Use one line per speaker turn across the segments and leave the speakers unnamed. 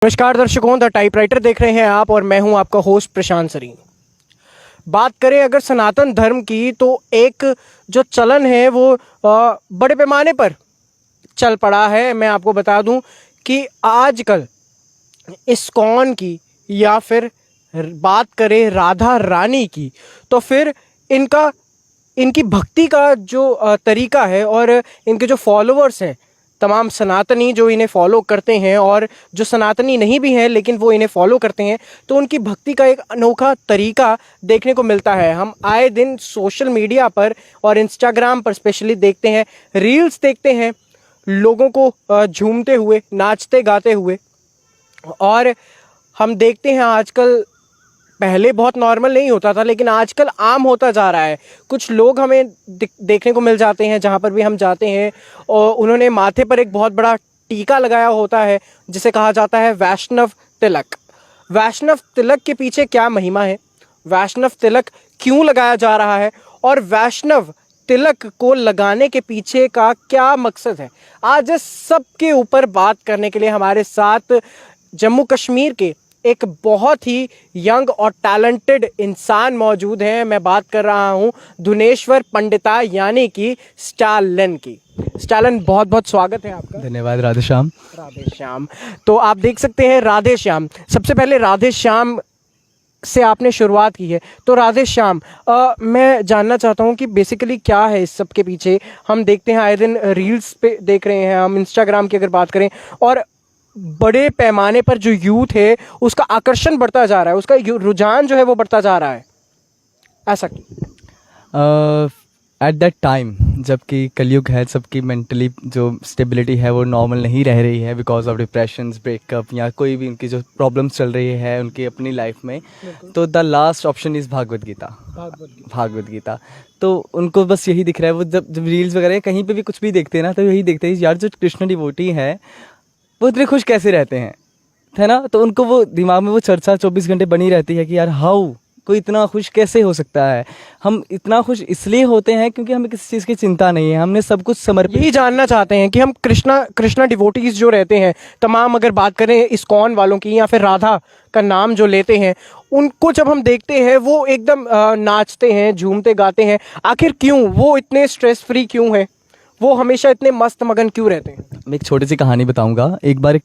नमस्कार दर्शकों, the typewriter देख रहे हैं आप और मैं हूं आपका होस्ट प्रशांत सरीन। बात करें अगर सनातन धर्म की तो एक जो चलन है वो बड़े पैमाने पर चल पड़ा है। मैं आपको बता दूं कि आजकल इस्कॉन की या फिर बात करें राधा रानी की तो फिर इनकी भक्ति का जो तरीका है और इनके जो फॉलोअर्स हैं, तमाम सनातनी जो इन्हें फॉलो करते हैं और जो सनातनी नहीं भी हैं लेकिन वो इन्हें फॉलो करते हैं, तो उनकी भक्ति का एक अनोखा तरीका देखने को मिलता है। हम आए दिन सोशल मीडिया पर और इंस्टाग्राम पर स्पेशली देखते हैं, रील्स देखते हैं लोगों को झूमते हुए, नाचते गाते हुए। और हम देखते हैं आजकल, पहले बहुत नॉर्मल नहीं होता था लेकिन आजकल आम होता जा रहा है। कुछ लोग हमें देखने को मिल जाते हैं जहाँ पर भी हम जाते हैं और उन्होंने माथे पर एक बहुत बड़ा टीका लगाया होता है जिसे कहा जाता है वैष्णव तिलक। वैष्णव तिलक के पीछे क्या महिमा है, वैष्णव तिलक क्यों लगाया जा रहा है और वैष्णव तिलक को लगाने के पीछे का क्या मकसद है, आज इस सब के ऊपर बात करने के लिए हमारे साथ जम्मू कश्मीर के एक बहुत ही यंग और टैलेंटेड इंसान मौजूद हैं। मैं बात कर रहा हूं धुनेश्वर पंडिता यानी कि स्टालिन की। स्टालिन, बहुत बहुत स्वागत है आपका।
धन्यवाद। राधे श्याम।
राधे श्याम। तो आप देख सकते हैं राधे श्याम, सबसे पहले राधे श्याम से आपने शुरुआत की है, तो राधे श्याम मैं जानना चाहता हूं कि बेसिकली क्या है इस सब के पीछे। हम देखते हैं आए दिन रील्स पे देख रहे हैं, हम इंस्टाग्राम की अगर बात करें, और बड़े पैमाने पर जो यूथ है उसका आकर्षण बढ़ता जा रहा है, उसका रुझान जो है वो बढ़ता जा रहा है, ऐसा क्यों?
एट दैट टाइम जबकि कलयुग है, सबकी मेंटली जो स्टेबिलिटी है वो नॉर्मल नहीं रह रही है बिकॉज ऑफ डिप्रेशंस, ब्रेकअप या कोई भी उनकी जो प्रॉब्लम्स चल रही है उनकी अपनी लाइफ में, तो the last option is Bhagwat Gita. तो उनको बस यही दिख रहा है। वो जब रील्स वगैरह कहीं पे भी कुछ भी देखते हैं ना, तो यही देखते हैं यार जो कृष्ण डिवोटी है वो इतने खुश कैसे रहते हैं, है ना। तो उनको वो दिमाग में वो चर्चा 24 घंटे बनी रहती है कि यार हाउ कोई इतना खुश कैसे हो सकता है। हम इतना खुश इसलिए होते हैं क्योंकि हमें किसी चीज़ की चिंता नहीं है, हमने सब कुछ समर्पित।
यही जानना चाहते हैं कि हम कृष्णा डिवोटीज जो रहते हैं तमाम, अगर बात करें इस्कॉन वालों की या फिर राधा का नाम जो लेते हैं, उनको जब हम देखते हैं वो एकदम नाचते हैं, झूमते गाते हैं, आखिर क्यों? वो इतने स्ट्रेस फ्री क्यों है? वो हमेशा इतने मस्त मगन क्यों रहते हैं?
मैं एक छोटी सी कहानी बताऊंगा। एक बार एक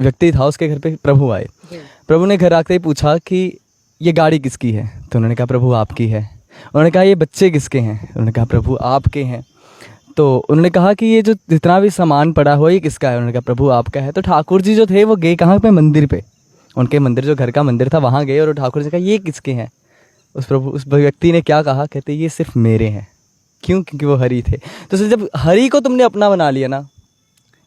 व्यक्ति था, उसके घर पे प्रभु आए। प्रभु ने घर आते ही पूछा कि ये गाड़ी किसकी है, तो उन्होंने कहा प्रभु आपकी है। उन्होंने कहा ये बच्चे किसके हैं, उन्होंने कहा प्रभु आपके हैं। तो उन्होंने कहा कि ये जो जितना भी सामान पड़ा हुआ ये किसका है, उन्होंने कहा प्रभु आपका है। तो ठाकुर जी जो थे वो गए कहाँ पे, मंदिर पे, उनके मंदिर जो घर का मंदिर था वहाँ गए और ठाकुर जी ने कहा ये किसके हैं। उस व्यक्ति ने क्या कहा, कहते ये सिर्फ मेरे हैं। क्यों? क्योंकि वो हरि थे। तो जब हरि को तुमने अपना बना लिया ना,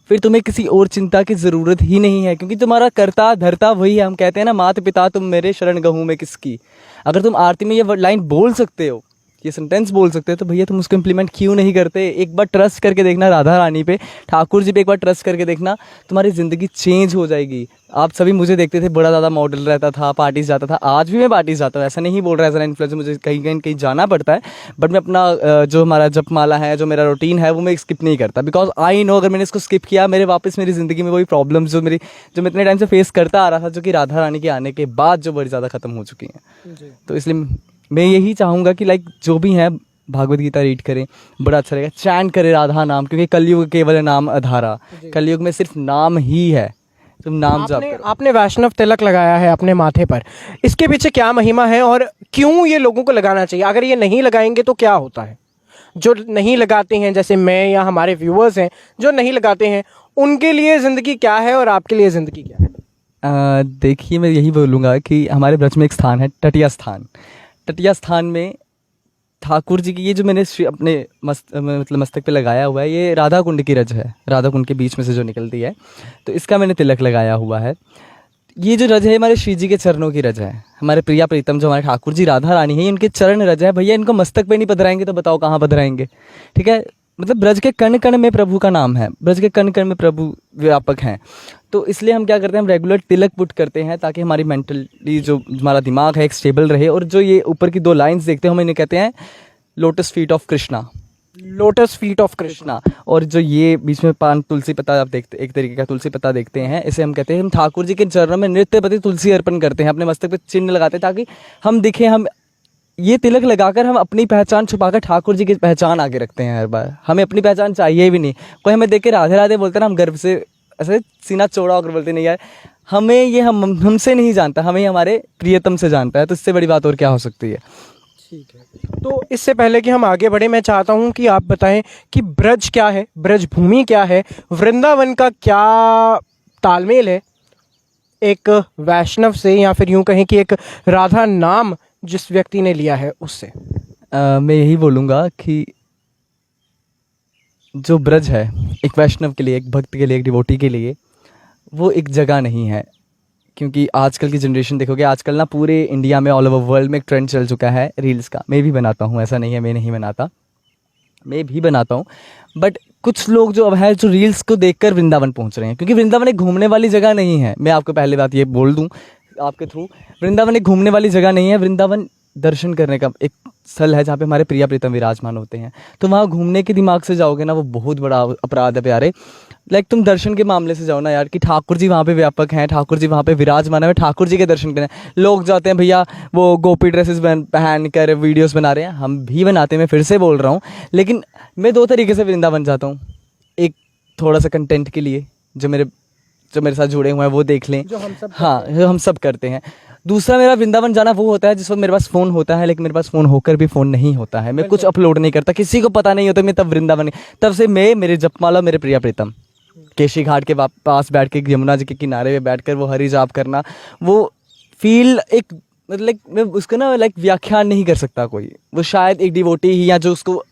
फिर तुम्हें किसी और चिंता की ज़रूरत ही नहीं है, क्योंकि तुम्हारा करता धरता वही है। हम कहते हैं ना, माता पिता तुम मेरे शरण गहूँ में किसकी। अगर तुम आरती में ये लाइन बोल सकते हो, ये सेंटेंस बोल सकते हो, तो भैया तुम उसको इम्प्लीमेंट क्यों नहीं करते? एक बार ट्रस्ट करके देखना राधा रानी पे, ठाकुर जी पे एक बार ट्रस्ट करके देखना, तुम्हारी ज़िंदगी चेंज हो जाएगी। आप सभी मुझे देखते थे, बड़ा ज़्यादा मॉडल रहता था, पार्टीज जाता था। आज भी मैं पार्टीज जाता हूँ, ऐसा नहीं बोल रहा है, ऐसा इन्फ्लुएंसर मुझे कहीं जाना पड़ता है, बट मैं अपना जो हमारा जपमाला है, जो मेरा रूटीन है, वो मैं स्किप नहीं करता। बिकॉज आई नो अगर मैंने इसको स्किप किया, मेरे वापस मेरी ज़िंदगी में वही प्रॉब्लम्स जो मैं इतने टाइम से फेस करता आ रहा था, जो कि राधा रानी के आने के बाद जो बड़ी ज़्यादा ख़त्म हो चुकी हैं। तो इसलिए मैं यही चाहूँगा कि लाइक जो भी हैं भागवत गीता रीड करें, बड़ा अच्छा रहेगा। चैंट करें राधा नाम, क्योंकि कलयुग केवल नाम आधारा, कलयुग में सिर्फ नाम ही है। तुम नाम जाप करो।
आपने वैष्णव तिलक लगाया है अपने माथे पर, इसके पीछे क्या महिमा है और क्यों ये लोगों को लगाना चाहिए? अगर ये नहीं लगाएंगे तो क्या होता है? जो नहीं लगाते हैं, जैसे मैं या हमारे व्यूअर्स हैं जो नहीं लगाते हैं, उनके लिए ज़िंदगी क्या है और आपके लिए ज़िंदगी क्या है?
देखिए, मैं यही बोलूँगा कि हमारे ब्रज में एक स्थान है, टटिया स्थान। टटिया स्थान में ठाकुर जी की ये जो मैंने अपने मस्तक पे लगाया हुआ है, ये राधा कुंड की रज है, राधा कुंड के बीच में से जो निकलती है, तो इसका मैंने तिलक लगाया हुआ है। ये जो रज है हमारे श्री जी के चरणों की रज है। हमारे प्रिया प्रीतम जो हमारे ठाकुर जी राधा रानी है, इनके चरण रज है। भैया इनको मस्तक पे नहीं पधराएंगे तो बताओ कहाँ पधराएंगे? ठीक है, मतलब ब्रज के कण कण में प्रभु का नाम है, ब्रज के कण कण में प्रभु व्यापक हैं। तो इसलिए हम क्या करते हैं, हम रेगुलर तिलक पुट करते हैं ताकि हमारी मेंटली जो हमारा दिमाग है एक स्टेबल रहे। और जो ये ऊपर की 2 लाइंस देखते हैं, हम इन्हें कहते हैं lotus feet of Krishna.
Lotus feet of Krishna.
Krishna. और जो ये बीच में पान तुलसी पत्ता आप देखते, एक तरीके का तुलसी पत्ता देखते हैं, इसे हम कहते हैं, हम ठाकुर जी के चरणों में नृत्य प्रति तुलसी अर्पण करते हैं, अपने मस्तक पे चिन्ह लगाते हैं ताकि हम दिखें, हम ये तिलक लगाकर हम अपनी पहचान छुपाकर ठाकुर जी की पहचान आगे रखते हैं। हर बार हमें अपनी पहचान चाहिए भी नहीं, कोई हमें देख के राधे राधे बोलते ना, हम गर्व से ऐसे सीना चौड़ा होकर बोलते नहीं यार, हमें ये हमसे नहीं जानता, हमें हमारे प्रियतम से जानता है, तो इससे बड़ी बात और क्या हो सकती है।
ठीक है, तो इससे पहले कि हम आगे बढ़े, मैं चाहता हूँ कि आप बताएं कि ब्रज क्या है, ब्रज भूमि क्या है, वृंदावन का क्या तालमेल है एक वैष्णव से, या फिर यूं कहें कि एक राधा नाम जिस व्यक्ति ने लिया है उससे।
मैं यही बोलूँगा कि जो ब्रज है एक वैष्णव के लिए, एक भक्त के लिए, एक डिवोटी के लिए, वो एक जगह नहीं है। क्योंकि आजकल की जनरेशन देखोगे, आजकल ना पूरे इंडिया में, ऑल ओवर वर्ल्ड में एक ट्रेंड चल चुका है रील्स का। मैं भी बनाता हूँ, ऐसा नहीं है मैं नहीं बनाता, मैं भी बनाता हूँ। बट कुछ लोग जो अब है, जो रील्स को देखकर वृंदावन पहुँच रहे हैं, क्योंकि वृंदावन एक घूमने वाली जगह नहीं है। मैं आपको पहले बात ये बोल दूँ आपके थ्रू, वृंदावन एक घूमने वाली जगह नहीं है। वृंदावन दर्शन करने का एक स्थल है जहाँ पे हमारे प्रिय प्रीतम विराजमान होते हैं। तो वहाँ घूमने के दिमाग से जाओगे ना, वो बहुत बड़ा अपराध है प्यारे। लाइक तुम दर्शन के मामले से जाओ ना यार, कि ठाकुर जी वहाँ पे व्यापक हैं, ठाकुर जी वहाँ पे विराजमान है, ठाकुर जी के दर्शन करने लोग जाते हैं। भैया वो गोपी ड्रेसेस पहन कर वीडियोस बना रहे हैं, हम भी बनाते हैं, मैं फिर से बोल रहा हूँ। लेकिन मैं दो तरीके से वृंदावन जाता हूँ। एक थोड़ा सा कंटेंट के लिए, जो मेरे साथ जुड़े हुए हैं वो देख लें,
जो हम सब
हाँ, जो हम सब करते हैं। दूसरा मेरा वृंदावन जाना वो होता है जिस वक्त मेरे पास फ़ोन होता है, लेकिन मेरे पास फ़ोन होकर भी फ़ोन नहीं होता है, मैं कुछ अपलोड नहीं करता, किसी को पता नहीं होता, मैं तब वृंदावन, तब से मैं, मेरे जपमाला, मेरे प्रिया प्रीतम, केशी घाट के पास बैठ के, यमुना जी के किनारे पे बैठकर वो हरि जाप करना, वो फील एक, मतलब मैं उसको ना लाइक व्याख्यान नहीं कर सकता कोई, वो शायद एक डिवोटी ही या जो उसको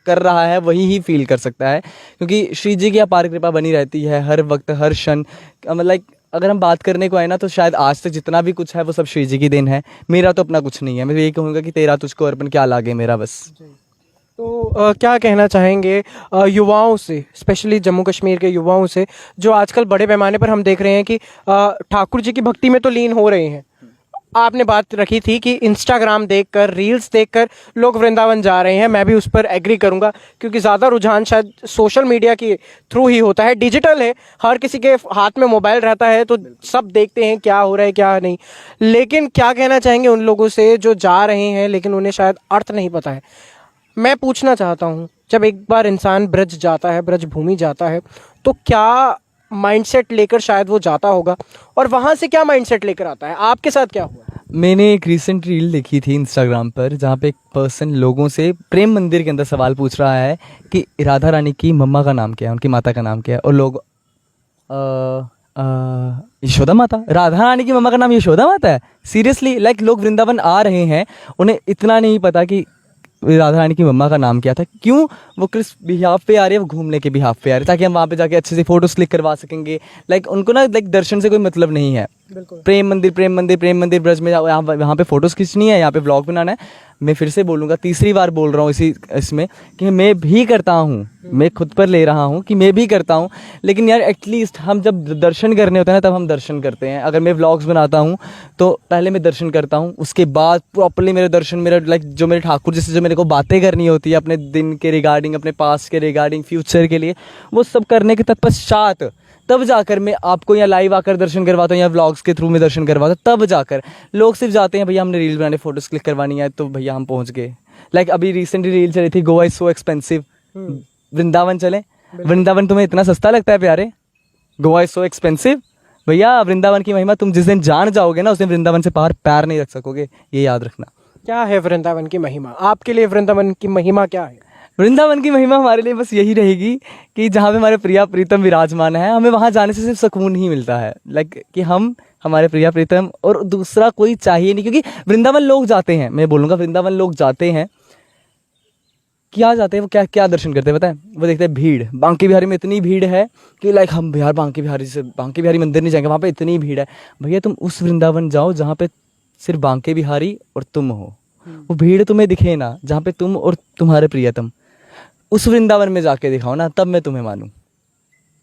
कर रहा है वही ही फील कर सकता है। क्योंकि श्री जी की अपार कृपा बनी रहती है हर वक्त, हर क्षण। मतलब अगर हम बात करने को आए ना, तो शायद आज तक जितना भी कुछ है वो सब श्री जी की देन है, मेरा तो अपना कुछ नहीं है। मैं तो यही कहूँगा कि तेरा तुझको अर्पण क्या लागे मेरा बस।
तो क्या कहना चाहेंगे युवाओं से, स्पेशली जम्मू कश्मीर के युवाओं से, जो आजकल बड़े पैमाने पर हम देख रहे हैं कि ठाकुर जी की भक्ति में तो लीन हो रहे हैं। आपने बात रखी थी कि इंस्टाग्राम देखकर, रील्स देखकर लोग वृंदावन जा रहे हैं, मैं भी उस पर एग्री करूंगा, क्योंकि ज़्यादा रुझान शायद सोशल मीडिया के थ्रू ही होता है। डिजिटल है, हर किसी के हाथ में मोबाइल रहता है, तो सब देखते हैं क्या हो रहा है क्या नहीं। लेकिन क्या कहना चाहेंगे उन लोगों से जो जा रहे हैं लेकिन उन्हें शायद अर्थ नहीं पता है। मैं पूछना चाहता हूँ, जब एक बार इंसान ब्रज जाता है, ब्रज भूमि जाता है, तो क्या माइंडसेट लेकर शायद वो जाता होगा, और वहाँ से क्या माइंडसेट लेकर आता है? आपके साथ क्या हुआ?
मैंने एक रीसेंट रील देखी थी इंस्टाग्राम पर, जहाँ पे एक पर्सन लोगों से प्रेम मंदिर के अंदर सवाल पूछ रहा है कि राधा रानी की मम्मा का नाम क्या है, उनकी माता का नाम क्या है, और लोग यशोदा माता, राधा रानी की मम्मा का नाम यशोदा माता है। सीरियसली, लाइक लोग वृंदावन आ रहे हैं, उन्हें इतना नहीं पता कि राधा रानी की मम्मा का नाम क्या था। क्यों? वो किस बिहाफ पे आ रही है, वो घूमने के बिहाफ पे आ रही है, ताकि हम वहाँ पे जाके अच्छे से फोटोज क्लिक करवा सकेंगे। लाइक उनको ना लाइक दर्शन से कोई मतलब नहीं है। प्रेम मंदिर, प्रेम मंदिर, प्रेम मंदिर ब्रज में यहाँ पे फोटोज खींचनी है, यहाँ पे व्लॉग बनाना है। मैं फिर से बोलूँगा, तीसरी बार बोल रहा हूँ इसमें कि मैं भी करता हूँ, मैं खुद पर ले रहा हूँ कि मैं भी करता हूँ। लेकिन यार एटलीस्ट हम जब दर्शन करने होते हैं ना, तब हम दर्शन करते हैं। अगर मैं व्लॉग्स बनाता हूँ तो पहले मैं दर्शन करता हूँ, उसके बाद प्रॉपर्ली मेरे दर्शन, मेरा लाइक जो मेरे ठाकुर जी से जो मेरे को बातें करनी होती है अपने दिन के रिगार्डिंग, अपने पास्ट के रिगार्डिंग, फ्यूचर के लिए, वो सब करने के तत्पश्चात तब जाकर मैं आपको यहाँ लाइव आकर दर्शन करवाता हूँ या व्लॉग्स के थ्रू में दर्शन करवाता हूँ। तब जाकर लोग सिर्फ जाते हैं, भैया हमने रील बनाने, फोटोज क्लिक करवानी है, तो भैया हम पहुँच गए। लाइक अभी रिसेंटली रील चली थी, Goa is so expensive, Vrindavan चले। वृंदावन तुम्हें इतना सस्ता लगता है प्यारे? Goa is so expensive. भैया वृंदावन की महिमा तुम जिस दिन जान जाओगे ना, उस दिन वृंदावन से बाहर पैर नहीं रख सकोगे, ये याद रखना।
क्या है वृंदावन की महिमा आपके लिए? वृंदावन की महिमा क्या है?
वृंदावन की महिमा हमारे लिए बस यही रहेगी कि जहाँ पे हमारे प्रिया प्रीतम विराजमान है, हमें वहाँ जाने से सिर्फ सुकून ही मिलता है। लाइक कि हम हमारे प्रिया प्रीतम, और दूसरा कोई चाहिए नहीं। क्योंकि वृंदावन लोग जाते हैं, मैं बोलूँगा वृंदावन लोग जाते हैं, क्या जाते हैं वो, क्या क्या दर्शन करते हैं पता है? वो देखते हैं भीड़। बांके बिहारी में इतनी भीड़ है कि लाइक हम बिहार बांके बिहारी मंदिर नहीं जाएंगे, वहाँ पे इतनी भीड़ है। भैया तुम उस वृंदावन जाओ जहाँ पे सिर्फ बांके बिहारी और तुम हो, वो भीड़ तुम्हें दिखे ना, जहाँ पे तुम और तुम्हारे प्रियतम, उस वृंदावन में जाके दिखाओ ना, तब मैं तुम्हें मानूं।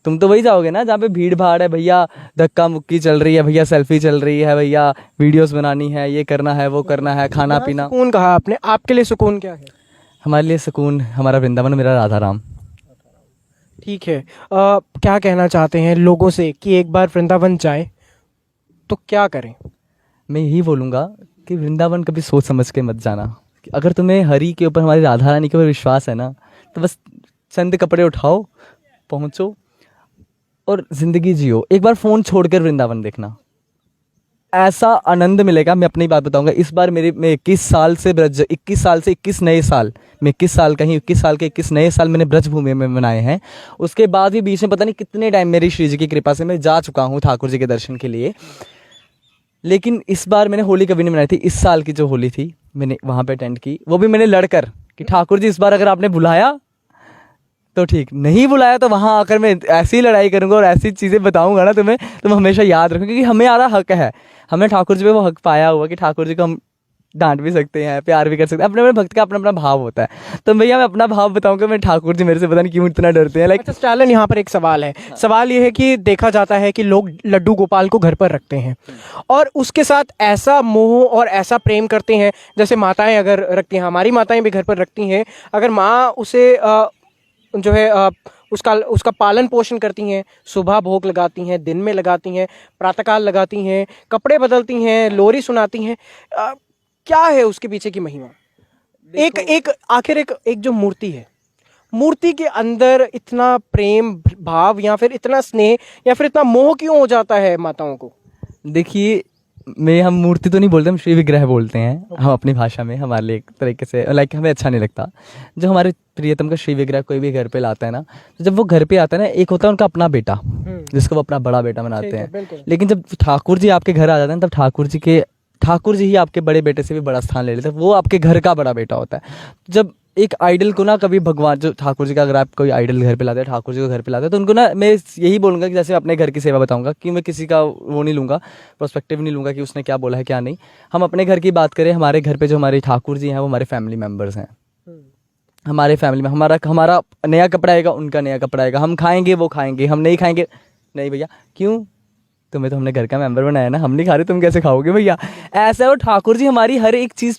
तुम तो वही जाओगे ना जहाँ पे भीड़ भाड़ है, भैया धक्का मुक्की चल रही है, भैया सेल्फी चल रही है, भैया वीडियोस बनानी है, ये करना है, वो करना है, खाना पीना।
सुकून कहा आपने, आपके लिए सुकून क्या है?
हमारे लिए सुकून हमारा वृंदावन, मेरा राधा राम।
ठीक है, क्या कहना चाहते हैं लोगों से कि एक बार वृंदावन जाए तो क्या करें?
मैं यही बोलूँगा कि वृंदावन कभी सोच समझ के मत जाना। अगर तुम्हें हरि के ऊपर, हमारी राधा रानी के ऊपर विश्वास है ना, तो बस चंद कपड़े उठाओ, पहुँचो और ज़िंदगी जियो। एक बार फ़ोन छोड़कर वृंदावन देखना, ऐसा आनंद मिलेगा। मैं अपनी बात बताऊंगा, इस बार मैं 21 साल से 21 साल से 21 नए साल, मैं 21 साल का ही 21 साल के 21 नए साल मैंने ब्रज भूमि में मनाए हैं। उसके बाद भी बीच में पता नहीं कितने टाइम मेरी श्री जी की कृपा से मैं जा चुका हूँ ठाकुर जी के दर्शन के लिए। लेकिन इस बार मैंने होली कभी नहीं मनाई थी। इस साल की जो होली थी मैंने वहाँ पे अटेंड की, वो भी मैंने लड़कर कि ठाकुर जी इस बार अगर आपने बुलाया तो ठीक, नहीं बुलाया तो वहाँ आकर मैं ऐसी लड़ाई करूँगा और ऐसी चीज़ें बताऊँगा ना तुम्हें, तुम हमेशा याद रखो। क्योंकि हमें आरा हक है, हमने ठाकुर जी पे वो हक पाया हुआ कि ठाकुर जी को हम डांट भी सकते हैं, प्यार भी कर सकते हैं। अपने अपने भक्त का अपना अपना भाव होता है। तो भैया मैं अपना भाव बताऊंगा, मैं ठाकुर जी मेरे से पता नहीं क्यों इतना डरते हैं।
अच्छा स्टालिन, यहाँ पर एक सवाल है। सवाल ये है कि देखा जाता है कि लोग लड्डू गोपाल को घर पर रखते हैं और उसके साथ ऐसा मोह और ऐसा प्रेम करते हैं, जैसे माताएं अगर रखती हैं, हमारी माताएं भी घर पर रखती हैं, अगर माँ उसे जो है उसका पालन पोषण करती हैं, सुबह भोग लगाती हैं, दिन में लगाती हैं, प्रातःकाल लगाती हैं, कपड़े बदलती हैं, लोरी सुनाती हैं, क्या है उसके पीछे की महिमा? आखिर एक जो मूर्ति है, मूर्ति के अंदर इतना प्रेम भाव या फिर इतना स्नेह या फिर इतना मोह क्यों हो जाता है माताओं को?
देखिए, हम मूर्ति तो नहीं बोलते, हम श्री विग्रह बोलते हैं हम अपनी भाषा में। हमारे लिए एक तरीके से हमें अच्छा नहीं लगता। जो हमारे प्रियतम का श्री विग्रह कोई भी घर पे लाता है ना, तो जब वो घर पे आता है ना, एक होता है उनका अपना बेटा जिसको वो अपना बड़ा बेटा बनाते हैं। लेकिन जब ठाकुर जी आपके घर आ जाते हैं, तब ठाकुर जी ही आपके बड़े बेटे से भी बड़ा स्थान ले लेते हैं। वो आपके घर का बड़ा बेटा होता है। जब एक आइडल को ना, कभी भगवान जो ठाकुर जी का, अगर आप कोई आइडल घर पे लाते हैं, ठाकुर जी को घर पे लाते हैं, तो उनको ना मैं यही बोलूँगा कि जैसे मैं अपने घर की सेवा बताऊँगा कि मैं किसी का वो नहीं लूँगा, पर्सपेक्टिव नहीं लूँगा कि उसने क्या बोला है क्या नहीं। हम अपने घर की बात करें, हमारे घर पे जो हमारे ठाकुर जी हैं वो हमारे फैमिली मेम्बर्स हैं। हमारे फैमिली में हमारा नया कपड़ा आएगा, उनका नया कपड़ा आएगा, हम खाएंगे वो खाएंगे, हम नहीं खाएंगे नहीं भैया। क्यों? तुम्हें तो हमने घर का मेंबर बनाया ना, हम नहीं खा रहे, तुम कैसे खाओगे भैया? ऐसा है। और ठाकुर जी हमारी हर एक चीज़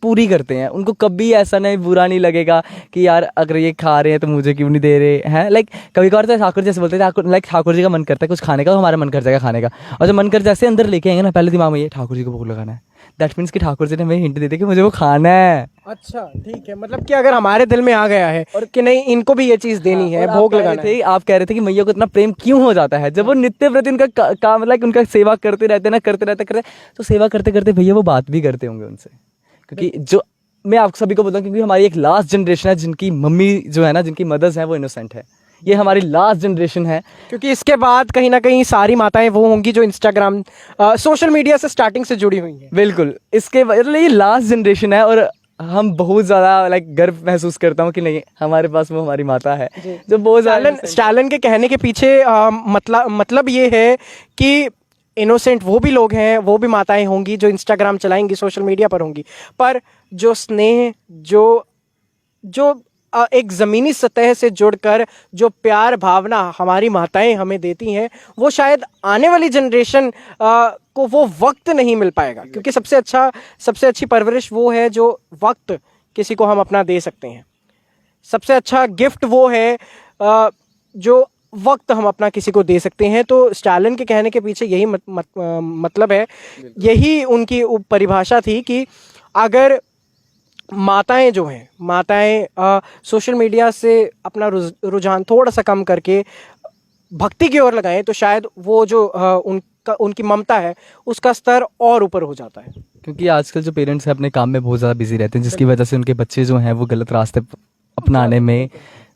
पूरी करते हैं। उनको कभी ऐसा नहीं, बुरा नहीं लगेगा कि यार अगर ये खा रहे हैं तो मुझे क्यों नहीं दे रहे हैं। कभी कभार तो ठाकुर जैसे बोलते हैं, ठाकुर जी का मन करता है कुछ खाने का, तो हमारा मन कर जाएगा खाने का। और जब मन कर जैसे अंदर लेके आएंगे ना, पहले दिमाग में ये ठाकुर जी को भोग लगाना है। दैट मीन्स कि ठाकुर जी ने हमें हिंट दे दी कि मुझे वो खाना है।
अच्छा ठीक है, मतलब कि अगर हमारे दिल में आ गया है और कि नहीं इनको भी ये चीज़ देनी है, भोग लगाना है।
आप कह रहे थे कि मैया को इतना प्रेम क्यों हो जाता है, जब वो नित्य प्रति उनका काम उनका सेवा करते रहते ना, करते रहते तो सेवा करते करते भैया वो बात भी करते होंगे उनसे। क्योंकि जो मैं आप सभी को बताऊं, क्योंकि हमारी एक लास्ट जनरेशन है जिनकी मम्मी जो है ना, जिनकी मदर्स हैं वो इनोसेंट है। ये हमारी लास्ट जनरेशन है।
क्योंकि इसके बाद कहीं ना कहीं सारी माताएं वो होंगी जो इंस्टाग्राम सोशल मीडिया से स्टार्टिंग से जुड़ी हुई हैं।
बिल्कुल, इसके मतलब ये लास्ट जनरेशन है और हम बहुत ज़्यादा गर्व महसूस करता हूँ कि नहीं, हमारे पास वो हमारी माता है जो बहुत ज़्यादा।
स्टालिन के कहने के पीछे मतलब ये है कि इनोसेंट वो भी लोग हैं, वो भी माताएं होंगी जो इंस्टाग्राम चलाएंगी, सोशल मीडिया पर होंगी, पर जो स्नेह, जो एक ज़मीनी सतह से जुड़कर जो प्यार भावना हमारी माताएं हमें देती हैं, वो शायद आने वाली जनरेशन को वो वक्त नहीं मिल पाएगा। क्योंकि सबसे अच्छी परवरिश वो है जो वक्त किसी को हम अपना दे सकते हैं। सबसे अच्छा गिफ्ट वो है जो वक्त हम अपना किसी को दे सकते हैं। तो स्टालिन के कहने के पीछे यही मतलब है, यही उनकी परिभाषा थी कि अगर माताएं जो हैं, माताएं सोशल मीडिया से अपना रुझान थोड़ा सा कम करके भक्ति की ओर लगाएं, तो शायद वो जो उनकी ममता है उसका स्तर और ऊपर हो जाता है।
क्योंकि आजकल जो पेरेंट्स हैं अपने काम में बहुत ज़्यादा बिजी रहते हैं, जिसकी वजह से उनके बच्चे जो हैं वो गलत रास्ते अपनाने में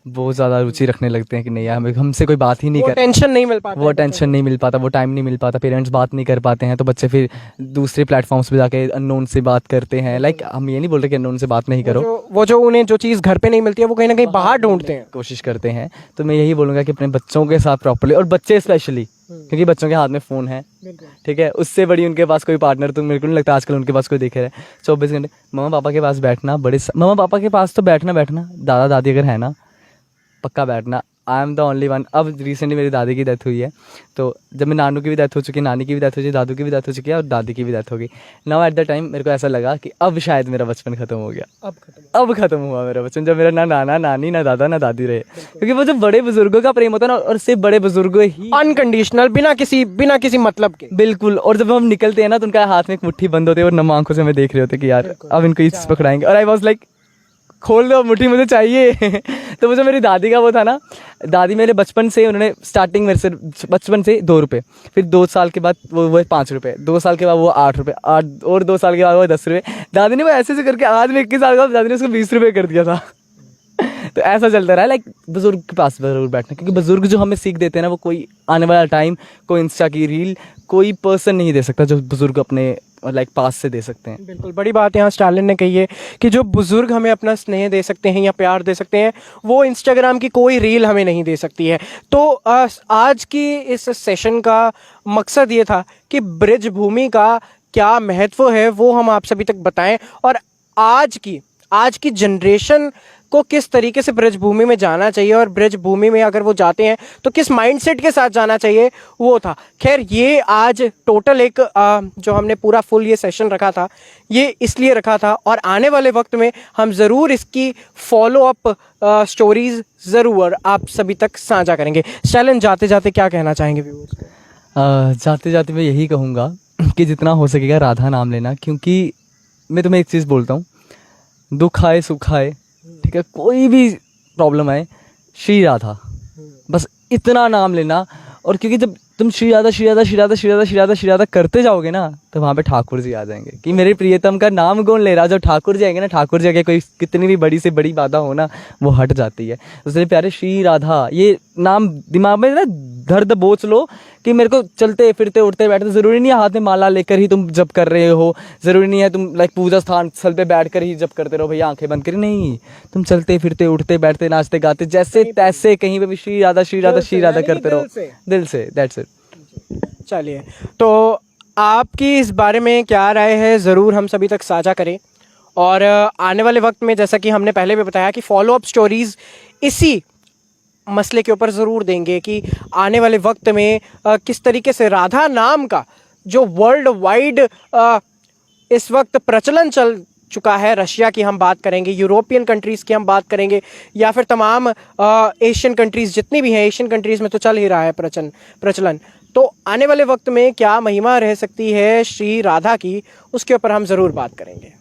बहुत ज़्यादा रुचि रखने लगते हैं कि नहीं यार हमसे कोई बात ही नहीं कर,
टेंशन नहीं मिल पाता,
वो टेंशन नहीं मिल पाता, वो टाइम नहीं मिल पाता, पेरेंट्स बात नहीं कर पाते हैं, तो बच्चे फिर दूसरे प्लेटफॉर्म्स पे जाके अननोन से बात करते हैं। हम ये नहीं बोल रहे कि अननोन से बात नहीं करो,
वो जो उन्हें जो चीज़ घर पे नहीं मिलती है वो कहीं ना कहीं बाहर ढूंढते हैं,
कोशिश करते हैं। तो मैं यही बोलूँगा कि अपने बच्चों के साथ प्रॉपर्ली, और बच्चे स्पेशली, क्योंकि बच्चों के हाथ में फ़ोन है, ठीक है, उससे बड़ी उनके पास कोई पार्टनर तो मेरे को नहीं लगता आजकल उनके पास कोई देखे रहे। 24 घंटे मम्मा पापा के पास बैठना, मम्मा पापा के पास तो बैठना, दादा दादी अगर है ना पक्का बैठना, I am the only one. अब रिसेंटली मेरी दादी की डेथ हुई है, तो जब मैं नानू की भी डेथ हो चुकी है, नानी की भी डेथ हो चुकी है, दादू की भी डेथ हो चुकी है और दादी की भी डेथ होगी। नाउ एट द टाइम मेरे को ऐसा लगा कि अब शायद मेरा बचपन खत्म हो गया, अब खत्म हुआ मेरा बचपन, जब मेरा ना नाना नानी ना दादा ना दादी रहे। क्योंकि वो जो बड़े बुजुर्गों का प्रेम होता है ना, और सिर्फ बड़े बुजुर्गों ही,
अनकंडीशनल, बिना किसी मतलब के।
बिल्कुल। और जब हम निकलते हैं ना तो उनका हाथ में एक मुट्ठी बंद होती है और नम आंखों से हमें देख रहे होते कि यार अब इनको इस पकड़ाएंगे। और आई वॉज लाइक खोल दो मुट्ठी, मुझे चाहिए। तो वो जो मेरी दादी का वो था ना, दादी मेरे बचपन से, उन्होंने स्टार्टिंग मेरे से बचपन से 2 रुपये, फिर 2 साल के बाद वो 5 रुपये, 2 साल के बाद वो 8 रुपये, और 2 साल के बाद वो 10 रुपये। दादी ने वो ऐसे ऐसे करके आज में 21 साल का, दादी ने उसको 20 रुपये कर दिया था। तो ऐसा चलता रहा। लाइक बुजुर्ग के पास जरूर बैठना, क्योंकि बुजुर्ग जो हमें सीख देते हैं ना, वो कोई आने वाला टाइम, कोई इंस्टा की रील, कोई पर्सन नहीं दे सकता जो बुजुर्ग अपने लाइक पास से दे सकते हैं।
बिल्कुल, बड़ी बात यहाँ स्टालिन ने कही है कि जो बुजुर्ग हमें अपना स्नेह दे सकते हैं या प्यार दे सकते हैं, वो इंस्टाग्राम की कोई रील हमें नहीं दे सकती है। तो आज की इस सेशन का मकसद ये था कि ब्रज भूमि का क्या महत्व है वो हम आप सभी तक बताएं, और आज की जनरेशन को किस तरीके से ब्रज भूमि में जाना चाहिए, और ब्रज भूमि में अगर वो जाते हैं तो किस माइंडसेट के साथ जाना चाहिए, वो था। खैर, ये आज टोटल एक जो हमने पूरा फुल ये सेशन रखा था, ये इसलिए रखा था, और आने वाले वक्त में हम ज़रूर इसकी फॉलो अप स्टोरीज ज़रूर आप सभी तक साझा करेंगे। स्टालिन, जाते जाते क्या कहना चाहेंगे व्यूअर्स को?
जाते जाते मैं यही कहूँगा कि जितना हो सकेगा राधा नाम लेना, क्योंकि मैं तुम्हें एक चीज़ बोलता हूँ, दुख आए सुख आए, ठीक है, कोई भी प्रॉब्लम आए, श्री राधा, बस इतना नाम लेना। और क्योंकि जब तुम श्री राधा श्री राधा श्री राधा श्री राधा श्री राधा श्री राधा करते जाओगे ना, तो वहाँ पे ठाकुर जी आ जाएंगे कि मेरे प्रियतम का नाम कौन ले रहा। जब ठाकुर जी आएंगे ना, ठाकुर जी आगे कोई कितनी भी बड़ी से बड़ी बाधा हो ना, वो हट जाती है। इसलिए प्यारे, श्री राधा ये नाम दिमाग में ना दर्द बोझ लो कि मेरे को चलते फिरते उठते बैठते, ज़रूरी नहीं है हाथ में माला लेकर ही तुम जप कर रहे हो, ज़रूरी नहीं है तुम लाइक पूजा स्थान स्थल पे बैठ कर ही जप करते रहो भैया आंखें बंद करी, नहीं, तुम चलते फिरते उठते बैठते नाचते गाते जैसे तैसे कहीं पे भी श्री राधा श्री राधा श्री राधा करते रहो दिल से। That's it.
चलिए, तो आपकी इस बारे में क्या राय है, ज़रूर हम सभी तक साझा करें, और आने वाले वक्त में जैसा कि हमने पहले भी बताया कि फॉलो अप स्टोरीज़ इसी मसले के ऊपर ज़रूर देंगे कि आने वाले वक्त में किस तरीके से राधा नाम का जो वर्ल्ड वाइड इस वक्त प्रचलन चल चुका है, रशिया की हम बात करेंगे, यूरोपियन कंट्रीज़ की हम बात करेंगे, या फिर तमाम एशियन कंट्रीज़ जितनी भी हैं, एशियन कंट्रीज़ में तो चल ही रहा है प्रचलन। तो आने वाले वक्त में क्या महिमा रह सकती है श्री राधा की, उसके ऊपर हम ज़रूर बात करेंगे।